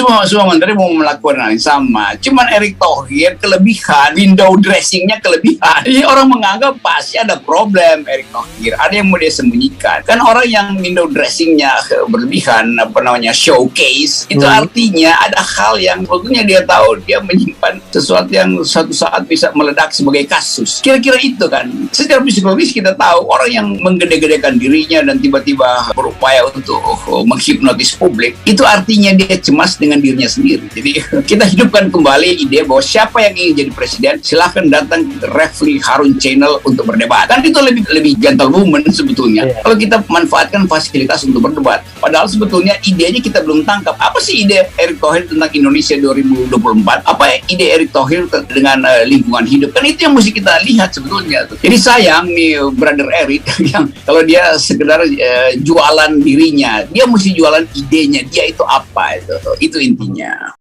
Semua menteri mau melakukan hal yang sama. Cuman Erick Thohir kelebihan, window dressingnya kelebihan. Jadi orang menganggap pasti ada problem Erick Thohir. Ada yang mau dia sembunyikan. Kan orang yang window dressingnya berlebihan, showcase, itu artinya ada hal yang sebetulnya dia tahu dia menyimpan sesuatu yang suatu saat bisa meledak sebagai kasus. Kira-kira itu kan. Secara psikologis kita tahu orang yang menggede-gedekan dirinya dan tiba-tiba berupaya untuk menghipnotis publik, itu artinya dia cemas dengan dirinya sendiri. Jadi kita hidupkan kembali ide bahwa siapa yang ingin jadi presiden silahkan datang ke Refli Harun Channel untuk berdebat. Kan itu lebih gentlewoman sebetulnya. Kalau kita manfaatkan fasilitas untuk berdebat. Padahal sebetulnya idenya kita belum tangkap. Apa sih ide Erick Thohir tentang Indonesia 2024? Apa ide Erick Thohir dengan lingkungan hidup? Kan itu yang mesti kita lihat sebetulnya. Jadi sayang nih brother Erick yang kalau dia sekedar jualan dirinya, dia mesti jualan idenya. Dia itu apa itu? Itu intinya.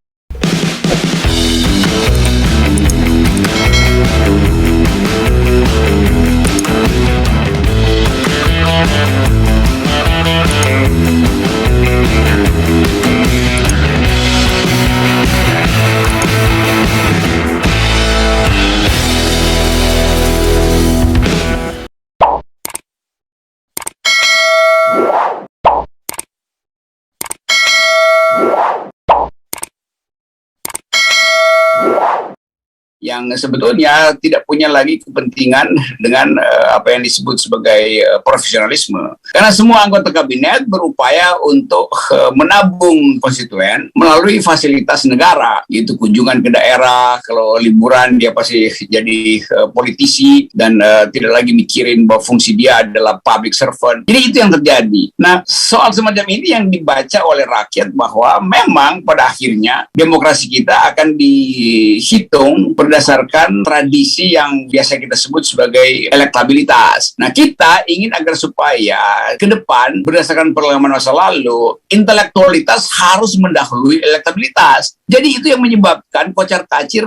Yang sebetulnya tidak punya lagi kepentingan dengan apa yang disebut sebagai profesionalisme. Karena semua anggota kabinet berupaya untuk menabung konstituen melalui fasilitas negara, yaitu kunjungan ke daerah, kalau liburan dia pasti jadi politisi dan tidak lagi mikirin bahwa fungsi dia adalah public servant. Jadi itu yang terjadi. Nah, soal semacam ini yang dibaca oleh rakyat bahwa memang pada akhirnya demokrasi kita akan dihitung berdasarkan tradisi yang biasa kita sebut sebagai elektabilitas. Nah, kita ingin agar supaya ke depan berdasarkan pengalaman masa lalu, intelektualitas harus mendahului elektabilitas. Jadi itu yang menyebabkan kocar-kacir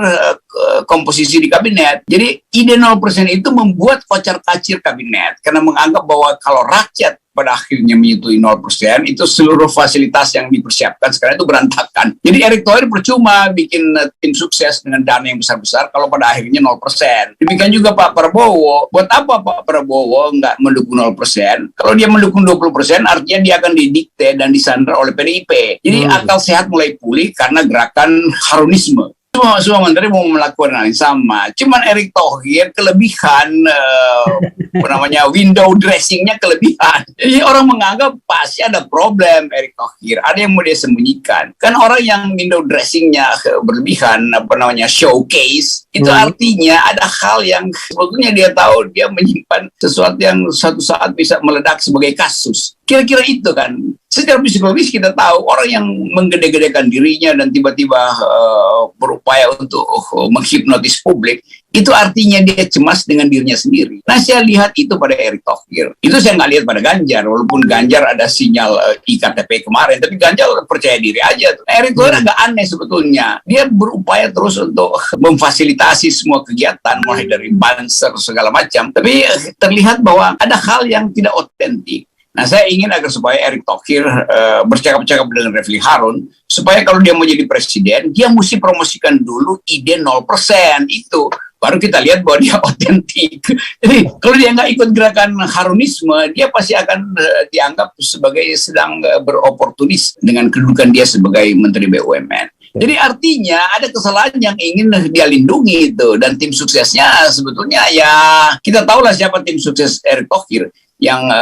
komposisi di kabinet. Jadi ide 0% itu membuat kocar-kacir kabinet karena menganggap bahwa kalau rakyat pada akhirnya menyetujui 0%, itu seluruh fasilitas yang dipersiapkan sekarang itu berantakan. Jadi Erick Thohir percuma bikin tim sukses dengan dana yang besar-besar kalau pada akhirnya 0%. Demikian juga Pak Prabowo. Buat apa Pak Prabowo nggak mendukung 0%? Kalau dia mendukung 20%, artinya dia akan didikte dan disandra oleh PDIP. Jadi akal sehat mulai pulih karena gerakan Harunisme. Semua menteri mau melakukan hal yang sama. Cuman Erick Thohir kelebihan window dressingnya kelebihan. Jadi orang menganggap pasti ada problem Erick Thohir. Ada yang mau dia sembunyikan. Kan orang yang window dressingnya berlebihan, showcase, itu artinya ada hal yang sebetulnya dia tahu dia menyimpan sesuatu yang suatu saat bisa meledak sebagai kasus. Kira-kira itu kan. Secara psikologis kita tahu orang yang menggede-gedekan dirinya dan tiba-tiba berupaya untuk menghipnotis publik, itu artinya dia cemas dengan dirinya sendiri. Nah, saya lihat itu pada Erick Thohir. Itu saya nggak lihat pada Ganjar, walaupun Ganjar ada sinyal IKTP kemarin, tapi Ganjar percaya diri aja. Erick Thohir agak aneh sebetulnya. Dia berupaya terus untuk memfasilitasi semua kegiatan, mulai dari banser segala macam, tapi terlihat bahwa ada hal yang tidak otentik. Nah, saya ingin agar supaya Erick Thohir bercakap-cakap dengan Refli Harun, supaya kalau dia mau jadi presiden, dia mesti promosikan dulu ide 0% itu. Baru kita lihat bahwa dia otentik. Jadi, kalau dia nggak ikut gerakan Harunisme, dia pasti akan dianggap sebagai sedang beroportunis dengan kedudukan dia sebagai Menteri BUMN. Jadi artinya ada kesalahan yang ingin dia lindungi itu. Dan tim suksesnya sebetulnya ya kita tahulah siapa tim sukses Erick Thohir. Yang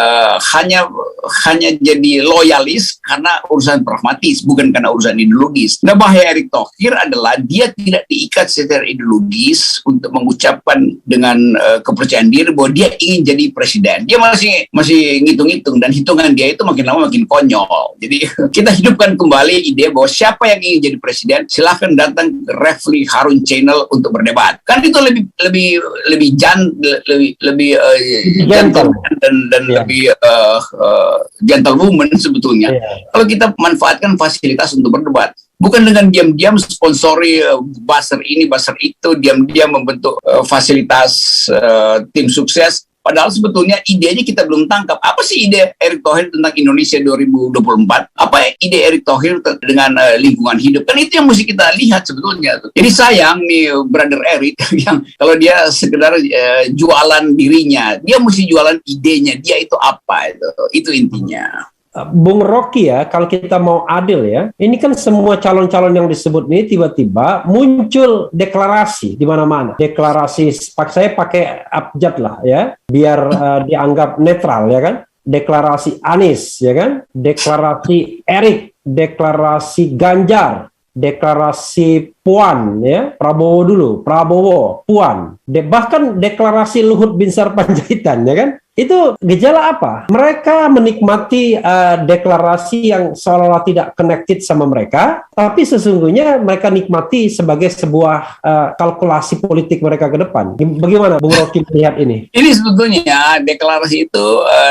hanya jadi loyalis karena urusan pragmatis, bukan karena urusan ideologis. Nah, bahaya Erick Thohir adalah dia tidak diikat secara ideologis untuk mengucapkan dengan kepercayaan diri bahwa dia ingin jadi presiden. Dia masih ngitung-ngitung, dan hitungan dia itu makin lama makin konyol. Jadi kita hidupkan kembali ide bahwa siapa yang ingin jadi presiden silahkan datang ke Refli Harun Channel untuk berdebat. Kan itu lebih gentle dan lebih gentlewoman sebetulnya. Kalau kita manfaatkan fasilitas untuk berdebat, bukan dengan diam-diam sponsori buzzer ini, buzzer itu, diam-diam membentuk fasilitas tim sukses, Padahal sebetulnya idenya kita belum tangkap. Apa sih ide Erick Thohir tentang Indonesia 2024? Apa ide Erick Thohir dengan lingkungan hidup? Kan itu yang mesti kita lihat sebetulnya. Jadi sayang nih brother Erick yang kalau dia sekedar jualan dirinya, dia mesti jualan idenya. Dia itu apa itu? Itu intinya. Bung Rocky ya, kalau kita mau adil ya, ini kan semua calon-calon yang disebut ini tiba-tiba muncul deklarasi di mana-mana. Deklarasi, saya pakai abjad lah ya, biar dianggap netral ya kan. Deklarasi Anies ya kan, deklarasi Erick, deklarasi Ganjar, deklarasi Puan ya, Prabowo, Puan, bahkan deklarasi Luhut Binsar Panjaitan ya kan. Itu gejala apa? Mereka menikmati deklarasi yang seolah-olah tidak connected sama mereka, tapi sesungguhnya mereka nikmati sebagai sebuah kalkulasi politik mereka ke depan. Bagaimana Bung Rocky melihat ini? Ini sebetulnya deklarasi itu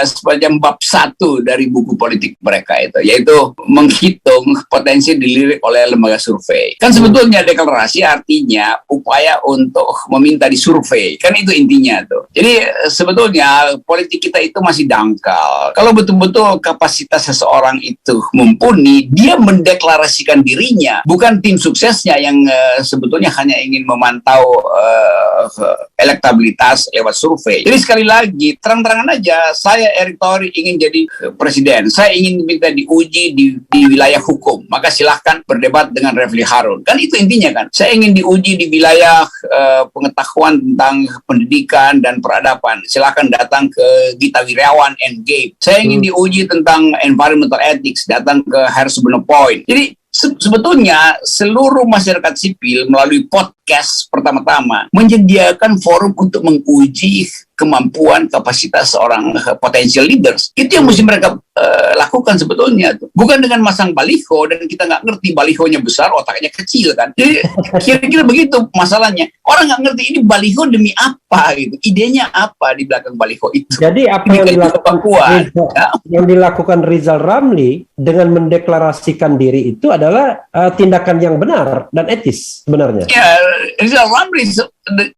semacam bab 1 dari buku politik mereka itu, yaitu menghitung potensi dilirik oleh lembaga survei. Kan sebetulnya deklarasi artinya upaya untuk meminta disurvei. Kan itu intinya tuh. Jadi sebetulnya politik kita itu masih dangkal. Kalau betul-betul kapasitas seseorang itu mumpuni, dia mendeklarasikan dirinya, bukan tim suksesnya yang sebetulnya hanya ingin memantau elektabilitas lewat survei. Jadi sekali lagi, terang-terangan aja, saya Erick Thohir ingin jadi presiden. Saya ingin minta diuji di wilayah hukum. Maka silahkan berdebat dengan Refli Harun. Kan itu intinya kan. Saya ingin diuji di wilayah pengetahuan tentang pendidikan dan peradaban. Silahkan datang ke Gita Wirjawan Endgame. Saya ingin diuji tentang environmental ethics, datang ke Harsono Point. Jadi sebetulnya seluruh masyarakat sipil melalui podcast pertama-tama menyediakan forum untuk menguji kemampuan kapasitas seorang potential leaders. Itu yang mesti mereka lakukan sebetulnya. Bukan dengan masang baliho dan kita nggak ngerti balihonya besar, otaknya kecil kan. Jadi kira-kira begitu masalahnya. Orang nggak ngerti ini baliho demi apa gitu. Idenya apa di belakang baliho itu. Jadi apa yang dilakukan Rizal Ramli dengan mendeklarasikan diri itu adalah tindakan yang benar dan etis sebenarnya. Ya, Rizal Ramli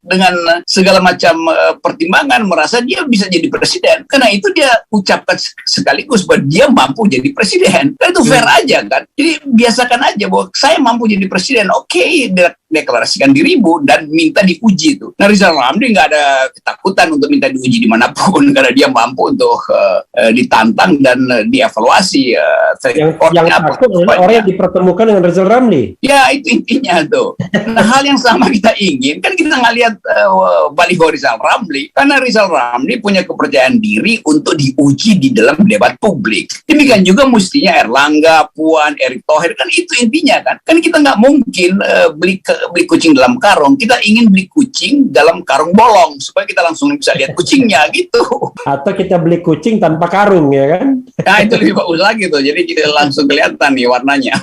dengan segala macam pertimbangan merasa dia bisa jadi presiden. Karena itu dia ucapkan sekaligus bahwa dia mampu jadi presiden. Kan itu fair aja kan. Jadi biasakan aja bahwa saya mampu jadi presiden. Oke, deklarasikan dirimu dan minta diuji itu. Nah, Rizal Ramli nggak ada ketakutan untuk minta diuji dimanapun karena dia mampu untuk ditantang dan dievaluasi. Yang takut orang yang dipertemukan dengan Rizal Ramli. Ya, itu intinya tuh. Nah, hal yang sama kita ingin, kan kita nggak lihat baliho Rizal Ramli, karena Rizal Ramli punya kepercayaan diri untuk diuji di dalam debat publik. Demikian juga mestinya Erlangga, Puan, Erick Thohir, kan itu intinya kan. Kan kita nggak mungkin beli kucing dalam karung, kita ingin beli kucing dalam karung bolong supaya kita langsung bisa lihat kucingnya gitu. Atau kita beli kucing tanpa karung ya kan? Nah, itu lebih bagus lagi tuh. Jadi kita langsung kelihatan nih warnanya.